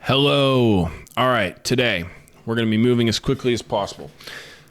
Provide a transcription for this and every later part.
Hello. All right, today we're going to be moving as quickly as possible.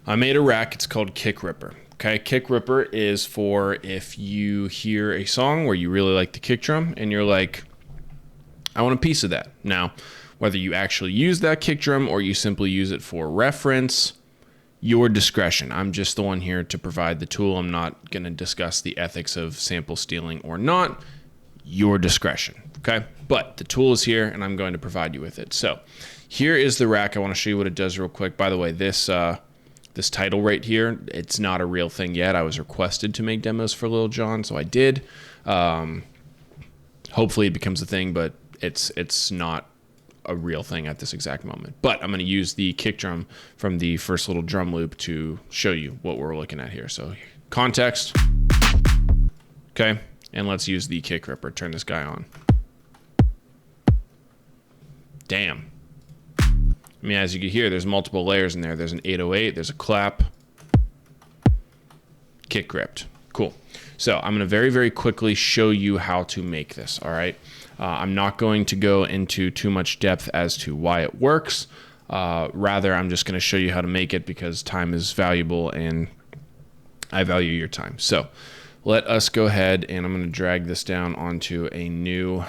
I made a rack. It's called Kick Ripper. Okay, Kick Ripper is for if you hear a song where you really like the kick drum and you're like, I want a piece of that. Now, whether you actually use that kick drum or you simply use it for reference, your discretion. I'm just the one here to provide the tool. I'm not going to discuss the ethics of sample stealing or not. Your discretion. Okay, but the tool is here and I'm going to provide you with it. So here is the rack. I want to show you what it does real quick. By the way, this title right here, it's not a real thing yet. I was requested to make demos for Lil Jon, so I did. Hopefully it becomes a thing, but it's not a real thing at this exact moment. But I'm going to use the kick drum from the first little drum loop to show you what we're looking at here. So context. Okay, and let's use the Kick Ripper. Turn this guy on. Damn. I mean, as you can hear, there's multiple layers in there. There's an 808, there's a clap. Kick gripped. Cool. So I'm going to very, very quickly show you how to make this, all right? I'm not going to go into too much depth as to why it works. Rather, I'm just going to show you how to make it because time is valuable and I value your time. So let us go ahead and I'm going to drag this down onto a new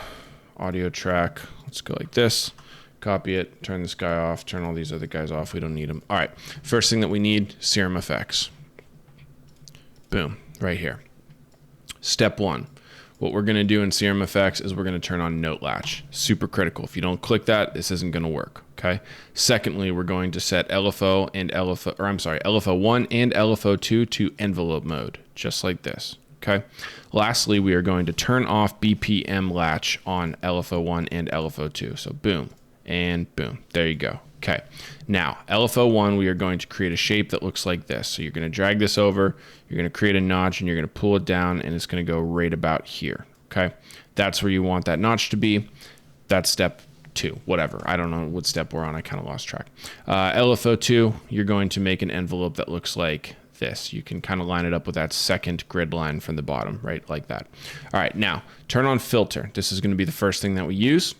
audio track. Let's go like this. Copy it, turn this guy off, turn all these other guys off. We don't need them. All right, first thing that we need, Serum FX. Boom, right here. Step one, what we're gonna do in Serum FX is we're gonna turn on Note Latch. Super critical. If you don't click that, this isn't gonna work, okay? Secondly, we're going to set LFO and LFO1 and LFO2 to envelope mode, just like this, okay? Lastly, we are going to turn off BPM latch on LFO1 and LFO2. So boom. And boom, there you go. Okay, now LFO1, we are going to create a shape that looks like this. So you're going to drag this over, you're going to create a notch, and you're going to pull it down, and it's going to go right about here. Okay, that's where you want that notch to be. That's step two, whatever. I don't know what step we're on. I kind of lost track. LFO2, you're going to make an envelope that looks like this. You can kind of line it up with that second grid line from the bottom, right? Like that. All right, now turn on filter. This is going to be the first thing that we use.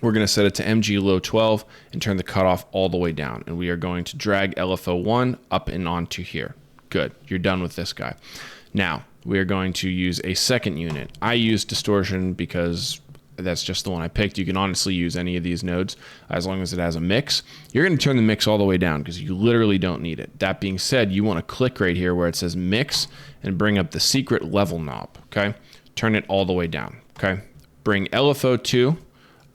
We're going to set it to MG low 12 and turn the cutoff all the way down. And we are going to drag LFO1 up and onto here. Good. You're done with this guy. Now, we are going to use a second unit. I use distortion because that's just the one I picked. You can honestly use any of these nodes as long as it has a mix. You're going to turn the mix all the way down because you literally don't need it. That being said, you want to click right here where it says mix and bring up the secret level knob. Okay. Turn it all the way down. Okay. Bring LFO2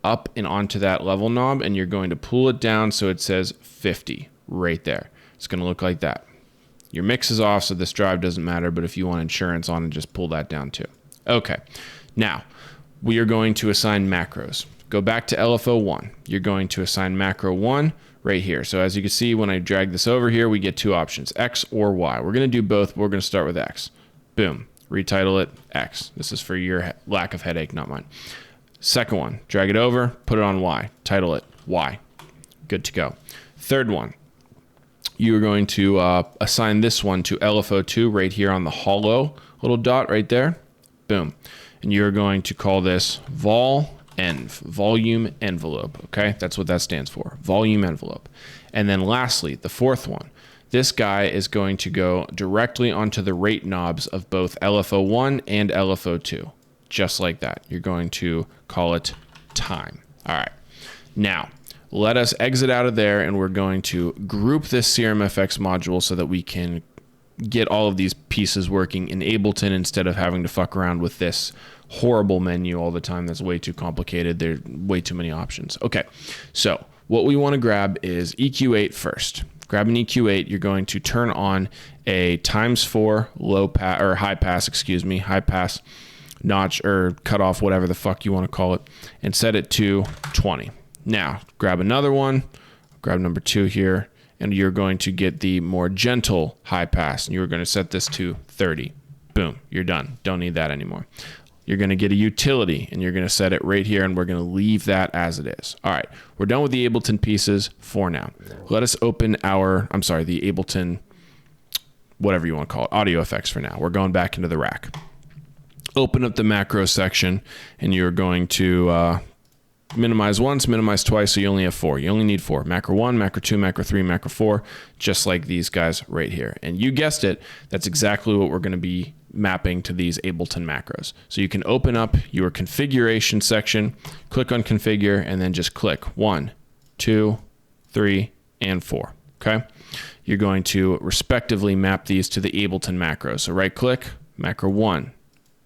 up and onto that level knob, and you're going to pull it down so it says 50 right there. It's going to look like that. Your mix is off, so this drive doesn't matter, but if you want insurance on it, just pull that down too. Okay, now we are going to assign macros. Go back to LFO1. You're going to assign macro 1 right here. So as you can see, when I drag this over here, we get two options, X or Y. We're going to do both, but we're going to start with X. Boom, retitle it X. This is for your lack of headache, not mine. Second one, drag it over, put it on Y, title it Y. Good to go. Third one, you are going to assign this one to LFO2 right here on the hollow little dot right there. Boom. And you're going to call this volume envelope. Okay, that's what that stands for, volume envelope. And then lastly, the fourth one, this guy is going to go directly onto the rate knobs of both LFO1 and LFO2. Just like that. You're going to call it time. All right. Now, let us exit out of there and we're going to group this Serum FX module so that we can get all of these pieces working in Ableton instead of having to fuck around with this horrible menu all the time. That's way too complicated. There are way too many options. Okay. So what we want to grab is EQ8 first. Grab an EQ8. You're going to turn on a ×4 high pass notch or cut off, whatever the fuck you want to call it, and set it to 20. Now, grab another one, grab number 2 here, and you're going to get the more gentle high pass, and you're going to set this to 30. Boom, you're done. Don't need that anymore. You're going to get a utility, and you're going to set it right here, and we're going to leave that as it is. All right, we're done with the Ableton pieces for now. Let us open the Ableton, whatever you want to call it, audio effects for now. We're going back into the rack. Open up the macro section, and you're going to Minimize once, minimize twice, so you only have 4. You only need 4. Macro 1, macro 2, macro 3, macro 4, just like these guys right here. And you guessed it, that's exactly what we're going to be mapping to these Ableton macros. So you can open up your configuration section, click on configure, and then just click 1, 2, 3, and 4. Okay? You're going to respectively map these to the Ableton macros. So right click, macro 1,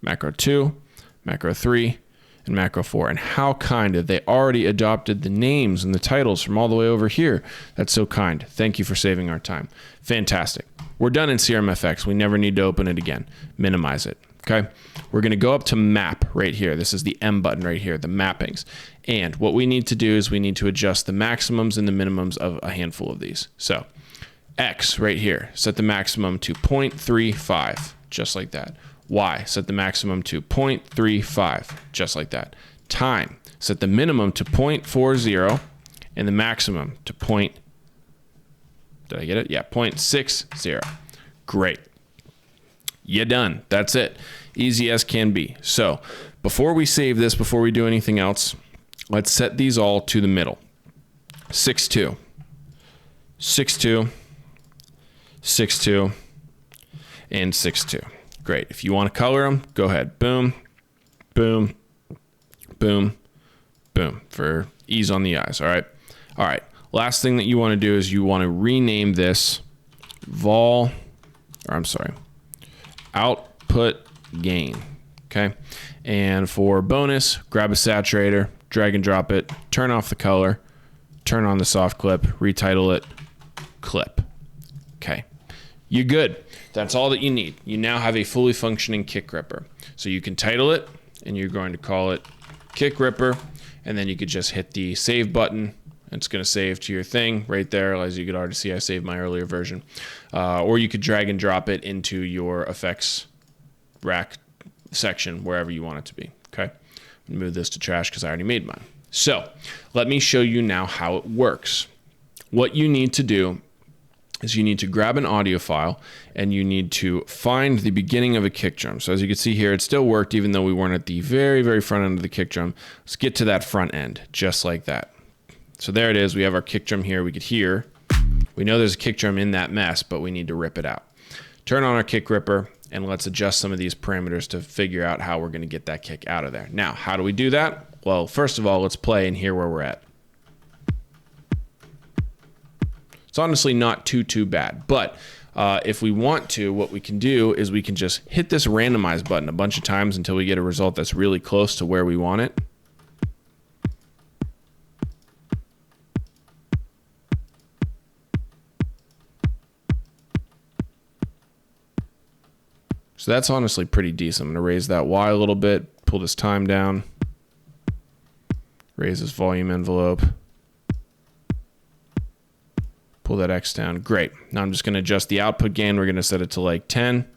macro 2, macro 3, and macro 4. And how kind of they already adopted the names and the titles from all the way over here. That's so kind. Thank you for saving our time. Fantastic. We're done in CRMFX. We never need to open it again. Minimize it. Okay. We're going to go up to map right here. This is the M button right here, the mappings. And what we need to do is we need to adjust the maximums and the minimums of a handful of these. So X right here, set the maximum to 0.35, just like that. Y, set the maximum to 0.35, just like that. Time, set the minimum to 0.40 and the maximum to did I get it? Yeah, 0.60. Great. You're done. That's it. Easy as can be. So before we save this, before we do anything else, let's set these all to the middle. 6.2, 6.2, 6.2, and 6.2. Great. If you want to color them, go ahead. Boom, boom, boom, boom, for ease on the eyes. All right. All right. Last thing that you want to do is you want to rename this output gain. Okay. And for bonus, grab a saturator, drag and drop it, turn off the color, turn on the soft clip, retitle it, clip. Okay. You're good. That's all that you need. You now have a fully functioning Kick Ripper. So you can title it, and you're going to call it Kick Ripper, and then you could just hit the save button. It's going to save to your thing right there. As you could already see, I saved my earlier version. Or you could drag and drop it into your effects rack section, wherever you want it to be. Okay. I'm going to move this to trash because I already made mine. So let me show you now how it works. What you need to do is you need to grab an audio file and you need to find the beginning of a kick drum. So as you can see here, it still worked even though we weren't at the very, very front end of the kick drum. Let's get to that front end, just like that. So there it is. We have our kick drum here. We could hear. We know there's a kick drum in that mess, but we need to rip it out. Turn on our Kick Ripper and let's adjust some of these parameters to figure out how we're going to get that kick out of there. Now, how do we do that? Well, first of all, let's play and hear where we're at. It's honestly not too bad, but if we want to, what we can do is we can just hit this randomize button a bunch of times until we get a result that's really close to where we want it. So that's honestly pretty decent. I'm going to raise that Y a little bit, pull this time down, raise this volume envelope. Pull that X down. Great. Now I'm just going to adjust the output gain. We're going to set it to like 10.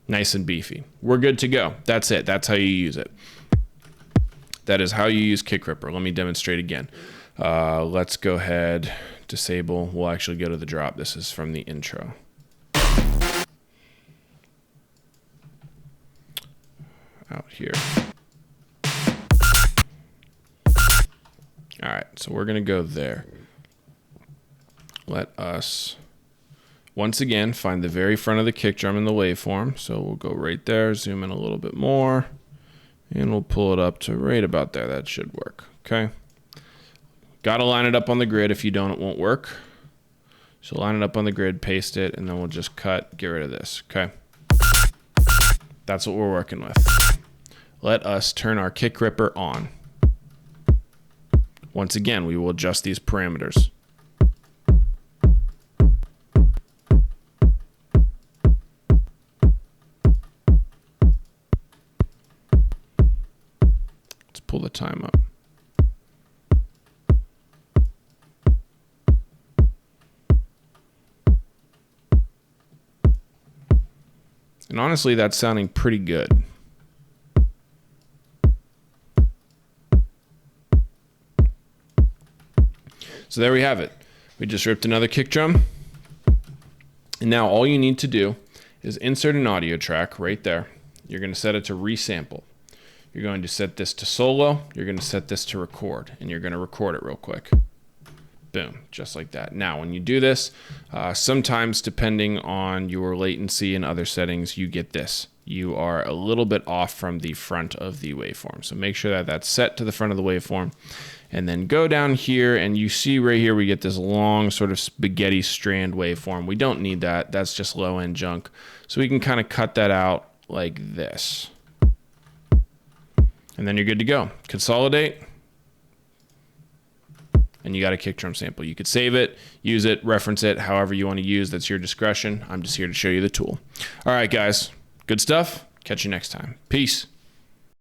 Nice and beefy. We're good to go. That's it. That's how you use it. That is how you use Kick Ripper. Let me demonstrate again. Let's go ahead, disable. We'll actually go to the drop. This is from the intro. Out here. All right, so we're going to go there. Let us, once again, find the very front of the kick drum in the waveform. So we'll go right there, zoom in a little bit more, and we'll pull it up to right about there. That should work, okay? Got to line it up on the grid. If you don't, it won't work. So line it up on the grid, paste it, and then we'll just cut, get rid of this, okay? That's what we're working with. Let us turn our Kick Ripper on. Once again, we will adjust these parameters. Let's pull the time up. And honestly, that's sounding pretty good. So there we have it. We just ripped another kick drum. And now all you need to do is insert an audio track right there. You're going to set it to resample. You're going to set this to solo. You're going to set this to record, and you're going to record it real quick. Boom, just like that. Now, when you do this, sometimes depending on your latency and other settings, you get this. You are a little bit off from the front of the waveform. So make sure that that's set to the front of the waveform. And then go down here, and you see right here we get this long sort of spaghetti strand waveform. We don't need that. That's just low-end junk. So we can kind of cut that out like this. And then you're good to go. Consolidate. And you got a kick drum sample. You could save it, use it, reference it, however you want to use. That's your discretion. I'm just here to show you the tool. All right, guys. Good stuff. Catch you next time. Peace.